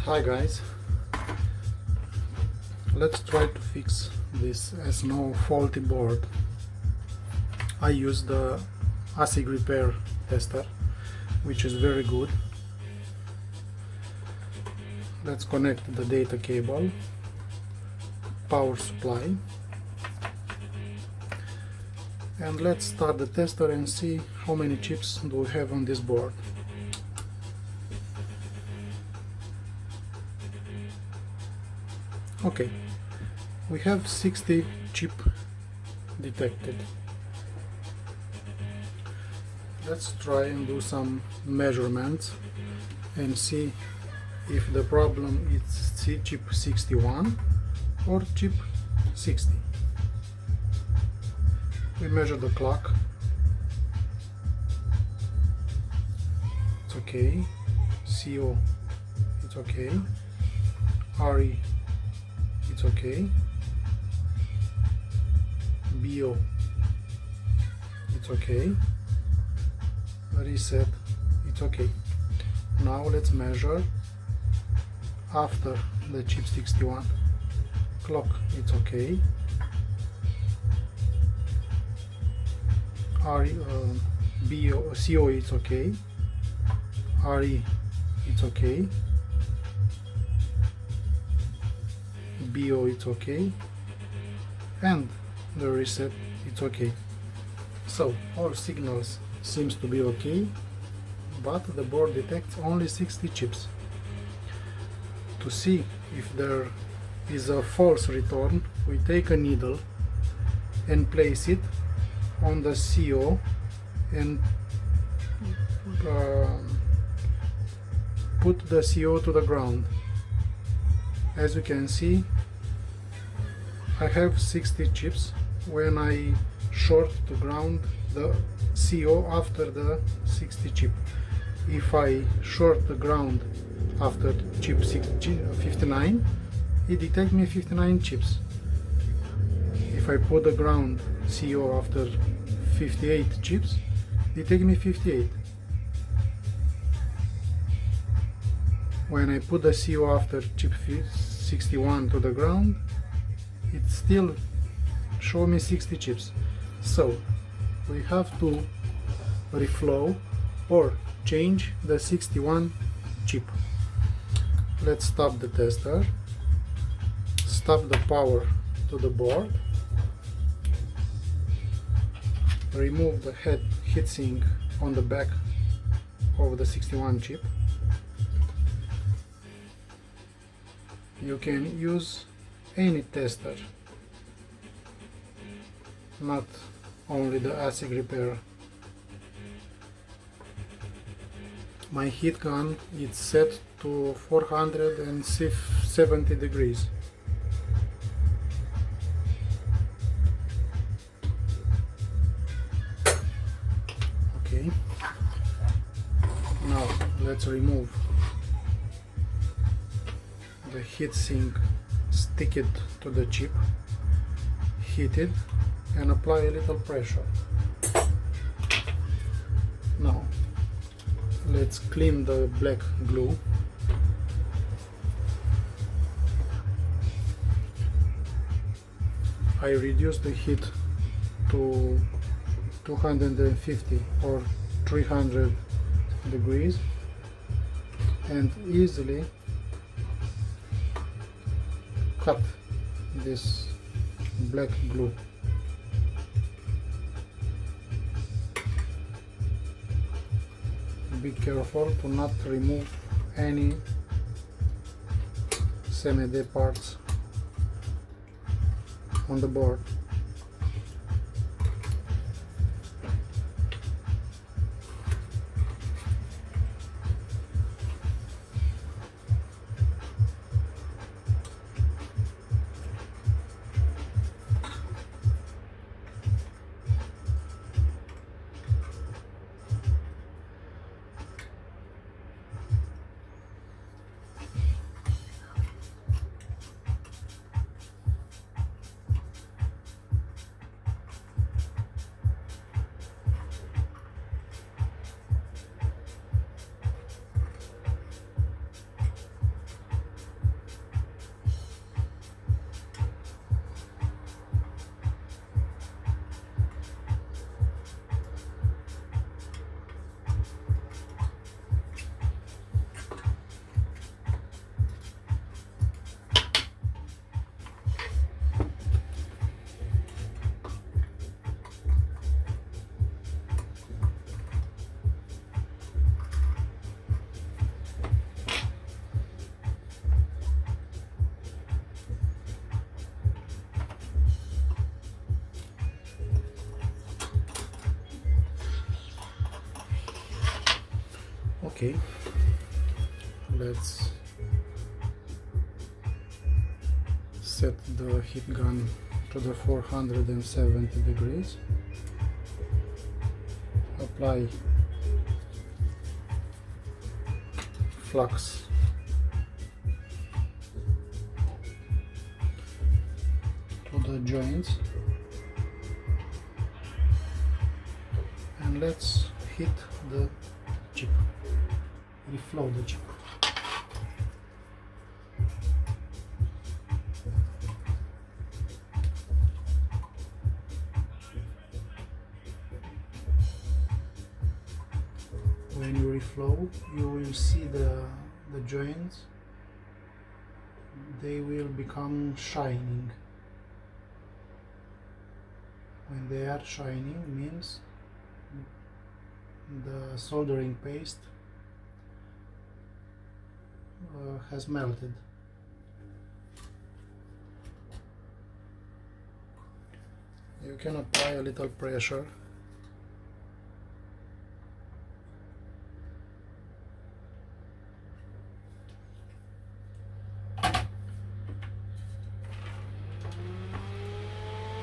Hi guys, let's try to fix this S9 faulty board. I use the Asic Repair tester, which is very good. Let's connect the data cable, power supply, and let's start the tester and see how many chips do we have on this board. Okay, we have 60 chip detected. Let's try and do some measurements and see if the problem is chip 61 or chip 60. We measure the clock. It's okay. CO, it's okay. RE, it's okay. BO, it's okay. Reset, it's okay. Now let's measure after the chip 61. Clock, it's okay. BO, CO, it's okay. RE, it's okay. BO, it's okay. And the reset, it's okay. So all signals seems to be okay, but the board detects only 60 chips. To see if there is a false return, we take a needle and place it on the CO and put the CO to the ground. As you can see, I have 60 chips. When I short to ground the CO after the 60 chip, if I short the ground after chip 59, it detects me 59 chips. If I put the ground CO after 58 chips, it takes me 58. When I put the CO after chip 61 to the ground, it still shows me 60 chips. So we have to reflow or change the 61 chip. Let's stop the tester, stop the power to the board, remove the heatsink on the back of the 61 chip. You can use any tester, not only the Asic Repair. My heat gun is set to 470 degrees. Okay, now let's remove the heatsink, stick it to the chip, heat it, and apply a little pressure. Now let's clean the black glue. I reduce the heat to 250 or 300 degrees and easily cut this black glue. Be careful to not remove any semi-dead parts on the board. Okay, let's set the heat gun to the 470 degrees. Apply flux to the joints and let's heat the chip, reflow the chip. When you reflow, you will see the joints, they will become shining. When they are shining means the soldering paste has melted. You can apply a little pressure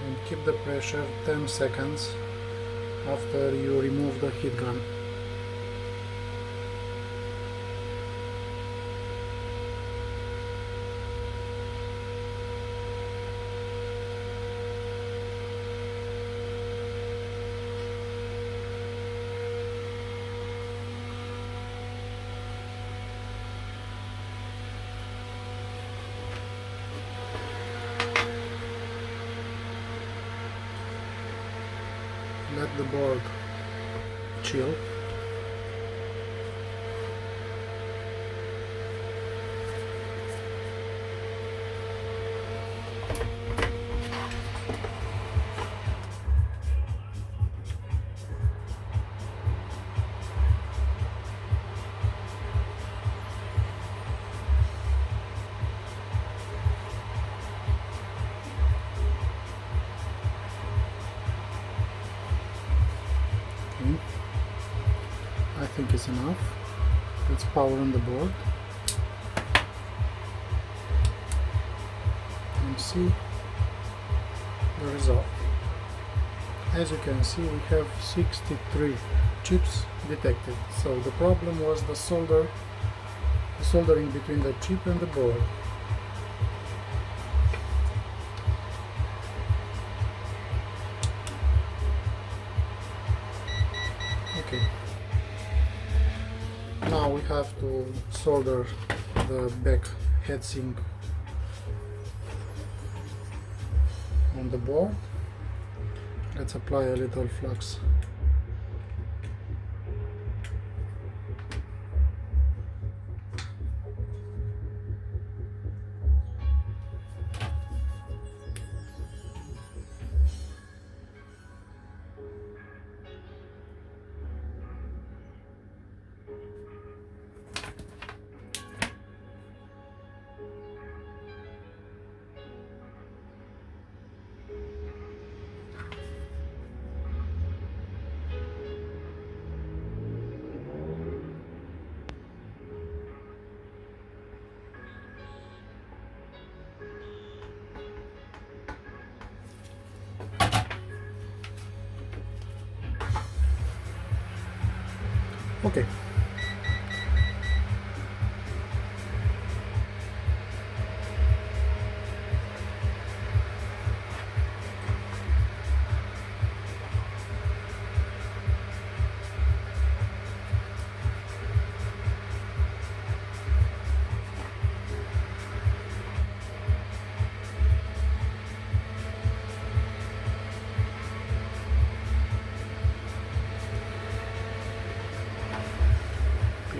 and keep the pressure 10 seconds after you remove the heat gun. Let the board chill. I think it's enough. Let's power on the board and see the result. As you can see, we have 63 chips detected. So the problem was the soldering between the chip and the board. Okay. Now we have to solder the back heatsink on the board. Let's apply a little flux. Okay.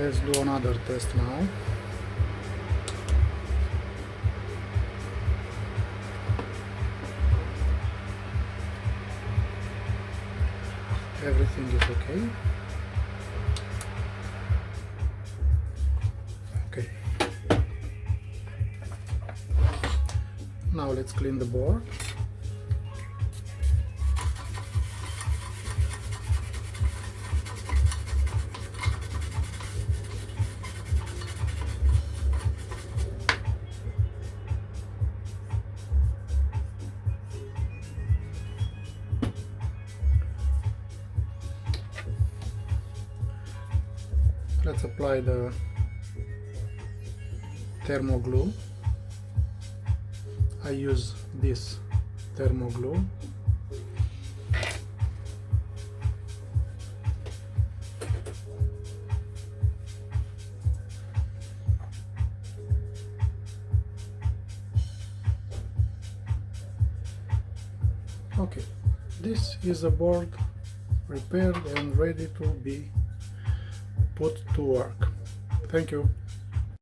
Let's do another test now. Everything is okay. Okay. Now let's clean the board. let's apply the thermo glue. I use this thermo glue. Okay, this is a board repaired and ready to be put to work. Thank you.